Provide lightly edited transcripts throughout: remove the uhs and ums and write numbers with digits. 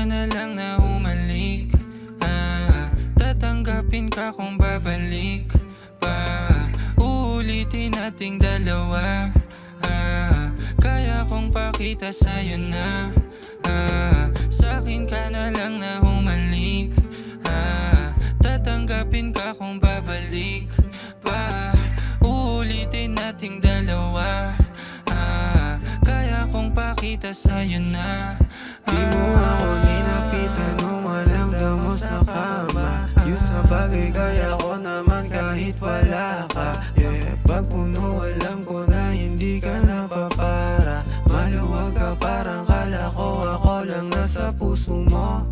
na lang na humalik. Tatanggapin ka kung babalik pa. Uulitin nating dalawa. Kaya kong pakita sa'yo na sa'kin ka na lang na humalik. Tatanggapin ka kung babalik pa. Uulitin nating dalawa. Kaya kong pakita sa'yo na Di mo ako ninapitan nung walang damo sa kama. Yung sa bagay kaya ko naman kahit wala ka. Pag puno alam ko na hindi ka napapara. Maluwag ka parang kala ko ako lang nasa puso mo.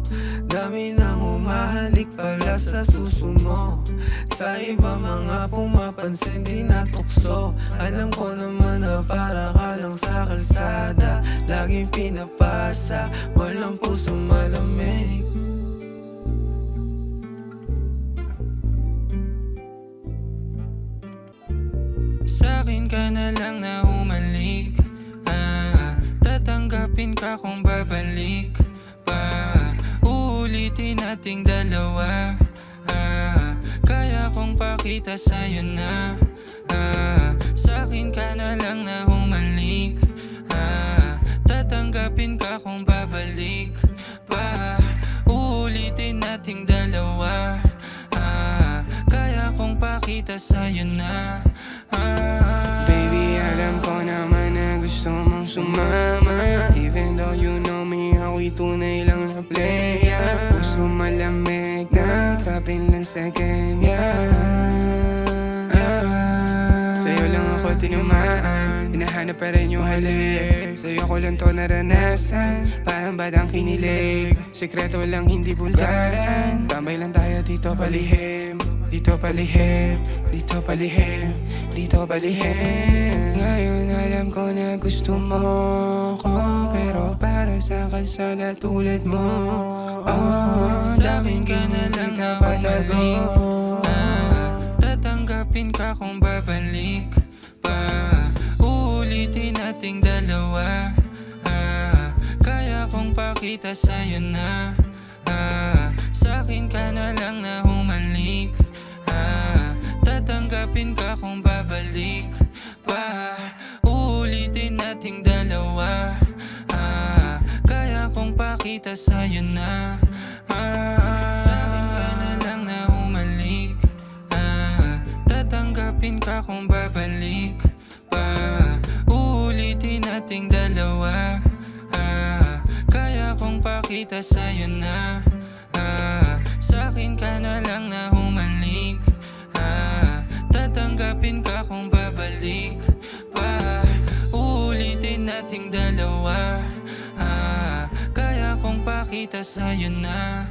Dami nang humahalik pala sa suso mo. Sa iba mga pumapansin di natukso. Alam ko naman na para ka lang sa kalsada. Laging pinapasa, walang puso malamig. Sa'kin ka na lang na humalik. Tatanggapin ka kung babalik pa. Uulitin nating dalawa. Kaya kong pakita sa'yo na sa'kin ka na lang na humalik. Tatanggapin ka kung babalik pa. Uulitin nating dalawa. Kaya kong pakita sa'yo na Baby, alam ko naman na gusto mong sumama. Even though you know me, ako'y tunay lang na playa. Puso malamig na, trapin lang sa kemya. Sa'yo lang ako tinumaan, hinahanap pa rin yung halik. Sa'yo ko lang to naranasan, parang batang kinilig. Sekreto lang hindi bulgaran, tambay lang tayo dito palihim. Dito palihim, dito palihim, dito palihim. Ngayon alam ko na gusto mo ko, pero para sa kalsada tulad mo. Sa'kin ka na lang na humalik. Tatanggapin ka kung babalik pa. Uulitin nating dalawa. Kaya kong pakita sa'yo na sa'kin ka na lang na humalik. Tatanggapin ka kung babalik pa. Uulitin nating dalawa. Kaya kong pakita sa'yo na sa'kin ka na lang na humalik. Tatanggapin ka kung babalik pa. Uulitin nating dalawa. Kaya kong pakita sa'yo na sa'kin ka na lang na humalik. Tatanggapin ka kung babalik pa. Uulitin nating dalawa. Kaya kong pakita sa'yo na